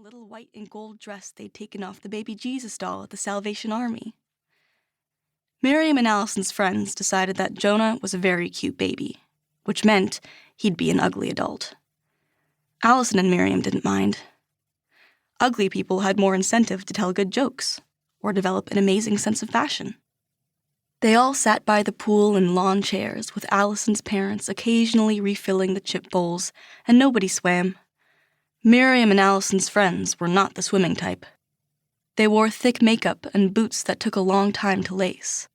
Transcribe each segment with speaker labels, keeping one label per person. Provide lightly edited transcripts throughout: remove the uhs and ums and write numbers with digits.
Speaker 1: little white and gold dress they'd taken off the baby Jesus doll at the Salvation Army. Myriam and Allison's friends decided that Jonah was a very cute baby, which meant he'd be an ugly adult. Allison and Myriam didn't mind. Ugly people had more incentive to tell good jokes or develop an amazing sense of fashion. They all sat by the pool in lawn chairs, with Allison's parents occasionally refilling the chip bowls, and nobody swam. Myriam and Allison's friends were not the swimming type. They wore thick makeup and boots that took a long time to lace.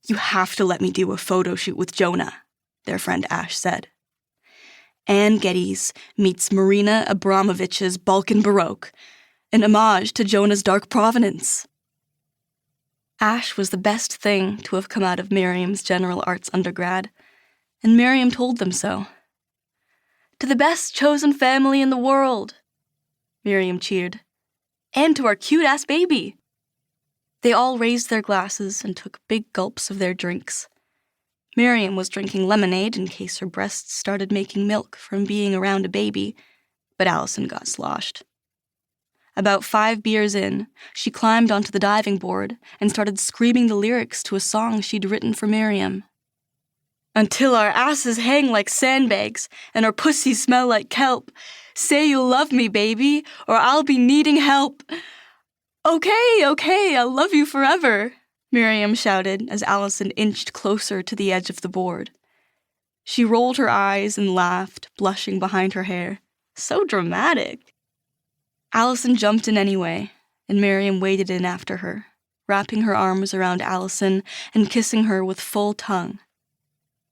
Speaker 1: "You have to let me do a photo shoot with Jonah," their friend Ash said. Anne Geddes meets Marina Abramovich's Balkan Baroque, an homage to Jonah's dark provenance. Ash was the best thing to have come out of Myriam's general arts undergrad, and Myriam told them so. "To the best chosen family in the world," Myriam cheered. "And to our cute-ass baby." They all raised their glasses and took big gulps of their drinks. Myriam was drinking lemonade in case her breasts started making milk from being around a baby, but Allison got sloshed. About 5 beers in, she climbed onto the diving board and started screaming the lyrics to a song she'd written for Myriam. "Until our asses hang like sandbags and our pussies smell like kelp. Say you'll love me, baby, or I'll be needing help." Okay, I'll love you forever," Myriam shouted as Allison inched closer to the edge of the board. She rolled her eyes and laughed, blushing behind her hair. So dramatic. Allison jumped in anyway, and Myriam waded in after her, wrapping her arms around Allison and kissing her with full tongue.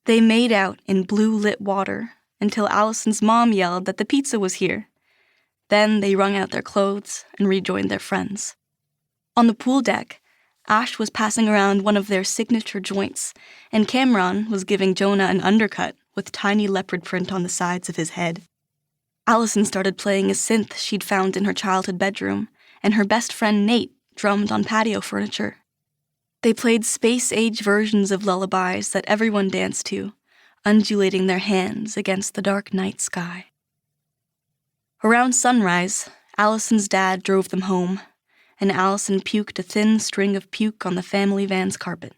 Speaker 1: They made out in blue-lit water until Allison's mom yelled that the pizza was here. Then they wrung out their clothes and rejoined their friends. On the pool deck, Ash was passing around one of their signature joints, and Cameron was giving Jonah an undercut with tiny leopard print on the sides of his head. Allison started playing a synth she'd found in her childhood bedroom, and her best friend Nate drummed on patio furniture. They played space-age versions of lullabies that everyone danced to, undulating their hands against the dark night sky. Around sunrise, Allison's dad drove them home, and Allison puked a thin string of puke on the family van's carpet.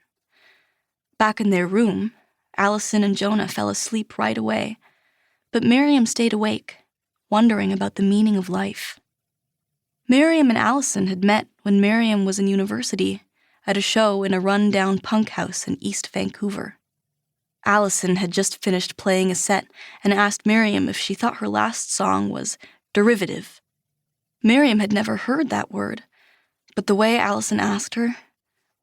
Speaker 1: Back in their room, Allison and Jonah fell asleep right away, but Myriam stayed awake, wondering about the meaning of life. Myriam and Allison had met when Myriam was in university, at a show in a run-down punk house in East Vancouver. Allison had just finished playing a set and asked Myriam if she thought her last song was derivative. Myriam had never heard that word, but the way Allison asked her,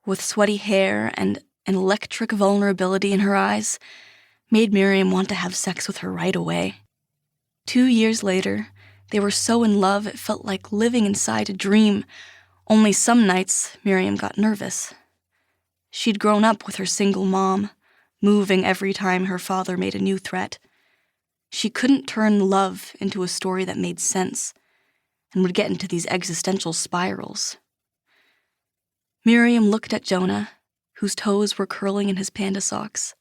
Speaker 1: with sweaty hair and an electric vulnerability in her eyes, made Myriam want to have sex with her right away. 2 years later, they were so in love it felt like living inside a dream, only some nights Myriam got nervous. She'd grown up with her single mom, moving every time her father made a new threat. She couldn't turn love into a story that made sense, and would get into these existential spirals. Myriam looked at Jonah, whose toes were curling in his panda socks.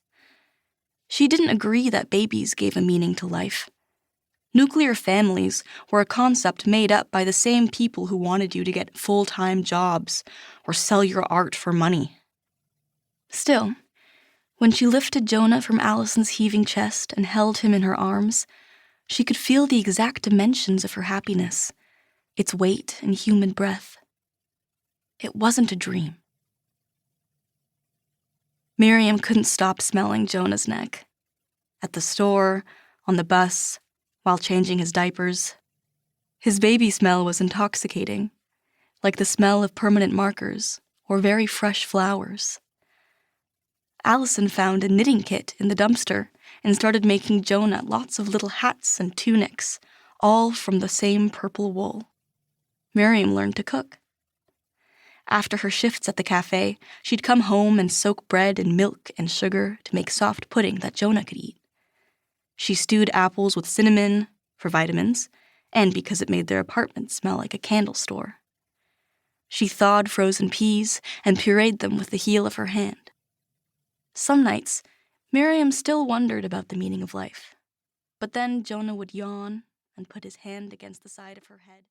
Speaker 1: She didn't agree that babies gave a meaning to life. Nuclear families were a concept made up by the same people who wanted you to get full-time jobs or sell your art for money. Still, when she lifted Jonah from Allison's heaving chest and held him in her arms, she could feel the exact dimensions of her happiness, its weight and humid breath. It wasn't a dream. Myriam couldn't stop smelling Jonah's neck. At the store, on the bus, while changing his diapers. His baby smell was intoxicating, like the smell of permanent markers or very fresh flowers. Allison found a knitting kit in the dumpster and started making Jonah lots of little hats and tunics, all from the same purple wool. Myriam learned to cook. After her shifts at the cafe, she'd come home and soak bread in milk and sugar to make soft pudding that Jonah could eat. She stewed apples with cinnamon for vitamins, and because it made their apartment smell like a candle store. She thawed frozen peas and pureed them with the heel of her hand. Some nights, Myriam still wondered about the meaning of life, but then Jonah would yawn and put his hand against the side of her head.